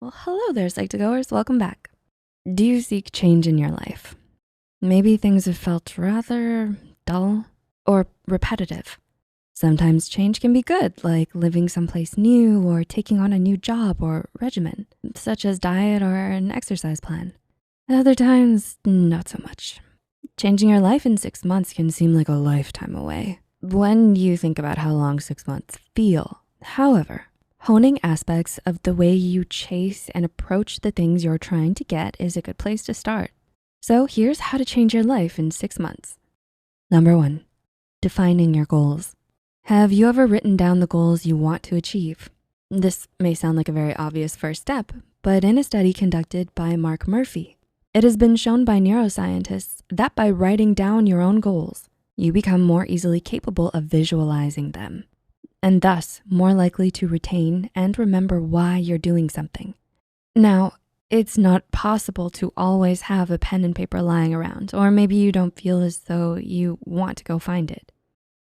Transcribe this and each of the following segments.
Well, hello there, Psych2Goers, welcome back. Do you seek change in your life? Maybe things have felt rather dull or repetitive. Sometimes change can be good, like living someplace new or taking on a new job or regimen, such as diet or an exercise plan. Other times, not so much. Changing your life in 6 months can seem like a lifetime away when you think about how long 6 months feel. However, honing aspects of the way you chase and approach the things you're trying to get is a good place to start. So here's how to change your life in 6 months. Number 1, defining your goals. Have you ever written down the goals you want to achieve? This may sound like a very obvious first step, but in a study conducted by Mark Murphy, it has been shown by neuroscientists that by writing down your own goals, you become more easily capable of visualizing them, and thus more likely to retain and remember why you're doing something. Now, it's not possible to always have a pen and paper lying around, or maybe you don't feel as though you want to go find it.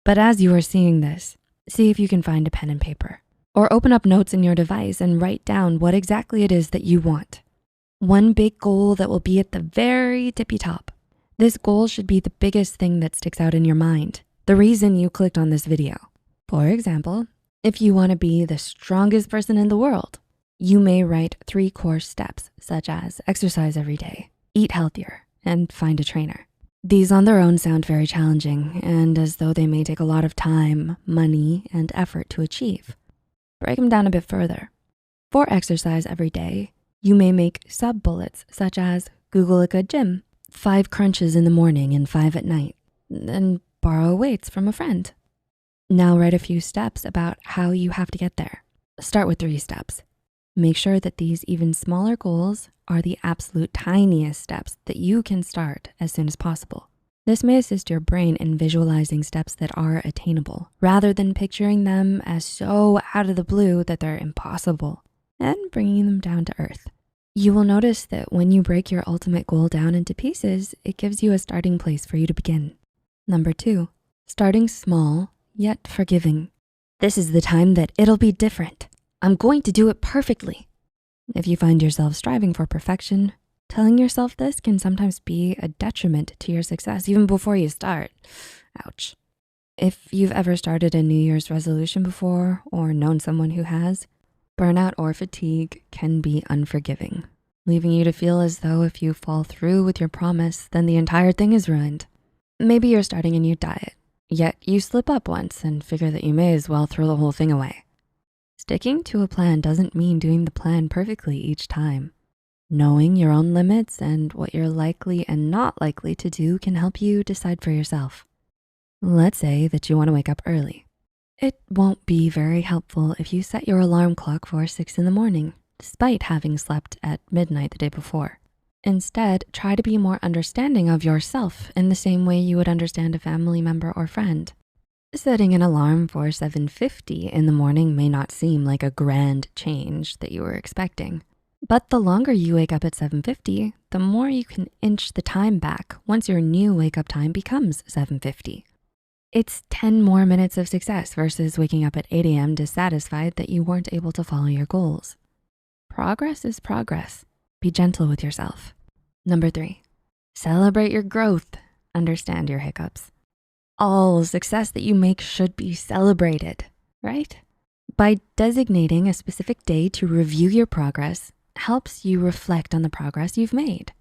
But as you are seeing this, see if you can find a pen and paper, or open up notes in your device and write down what exactly it is that you want. One big goal that will be at the very tippy top. This goal should be the biggest thing that sticks out in your mind, the reason you clicked on this video. For example, if you wanna be the strongest person in the world, you may write 3 core steps, such as exercise every day, eat healthier, and find a trainer. These on their own sound very challenging and as though they may take a lot of time, money, and effort to achieve. Break them down a bit further. For exercise every day, you may make sub-bullets such as Google a good gym, 5 crunches in the morning and 5 at night, and borrow weights from a friend. Now write a few steps about how you have to get there. Start with 3 steps. Make sure that these even smaller goals are the absolute tiniest steps that you can start as soon as possible. This may assist your brain in visualizing steps that are attainable, rather than picturing them as so out of the blue that they're impossible, and bringing them down to earth. You will notice that when you break your ultimate goal down into pieces, it gives you a starting place for you to begin. Number 2, starting small, yet forgiving. This is the time that it'll be different. I'm going to do it perfectly. If you find yourself striving for perfection, telling yourself this can sometimes be a detriment to your success even before you start. Ouch. If you've ever started a New Year's resolution before or known someone who has, burnout or fatigue can be unforgiving, leaving you to feel as though if you fall through with your promise, then the entire thing is ruined. Maybe you're starting a new diet, yet you slip up once and figure that you may as well throw the whole thing away. Sticking to a plan doesn't mean doing the plan perfectly each time. Knowing your own limits and what you're likely and not likely to do can help you decide for yourself. Let's say that you wanna wake up early. It won't be very helpful if you set your alarm clock for 6 in the morning, despite having slept at midnight the day before. Instead, try to be more understanding of yourself in the same way you would understand a family member or friend. Setting an alarm for 7:50 in the morning may not seem like a grand change that you were expecting, but the longer you wake up at 7:50, the more you can inch the time back once your new wake up time becomes 7:50. It's 10 more minutes of success versus waking up at 8 a.m. dissatisfied that you weren't able to follow your goals. Progress is progress. Be gentle with yourself. Number 3, celebrate your growth. Understand your hiccups. All success that you make should be celebrated, right? By designating a specific day to review your progress helps you reflect on the progress you've made.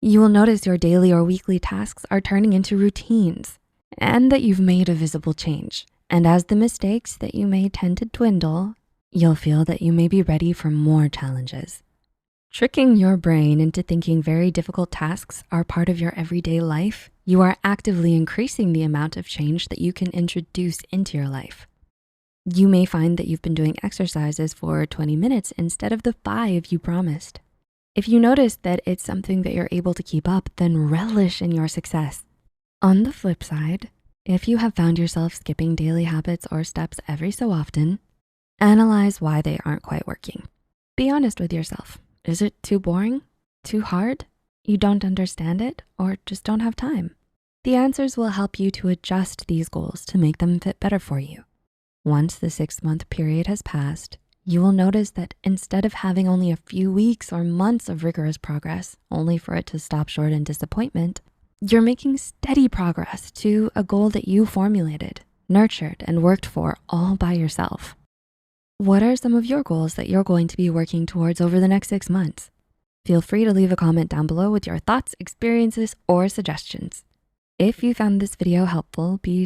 You will notice your daily or weekly tasks are turning into routines and that you've made a visible change. And as the mistakes that you made tend to dwindle, you'll feel that you may be ready for more challenges. Tricking your brain into thinking very difficult tasks are part of your everyday life, you are actively increasing the amount of change that you can introduce into your life. You may find that you've been doing exercises for 20 minutes instead of the 5 you promised. If you notice that it's something that you're able to keep up, then relish in your success. On the flip side, if you have found yourself skipping daily habits or steps every so often, analyze why they aren't quite working. Be honest with yourself. Is it too boring? Too hard? You don't understand it or just don't have time? The answers will help you to adjust these goals to make them fit better for you. Once the 6-month period has passed, You will notice that instead of having only a few weeks or months of rigorous progress, only for it to stop short in disappointment, you're making steady progress to a goal that you formulated, nurtured, and worked for all by yourself. What are some of your goals that you're going to be working towards over the next 6 months? Feel free to leave a comment down below with your thoughts, experiences, or suggestions. If you found this video helpful, be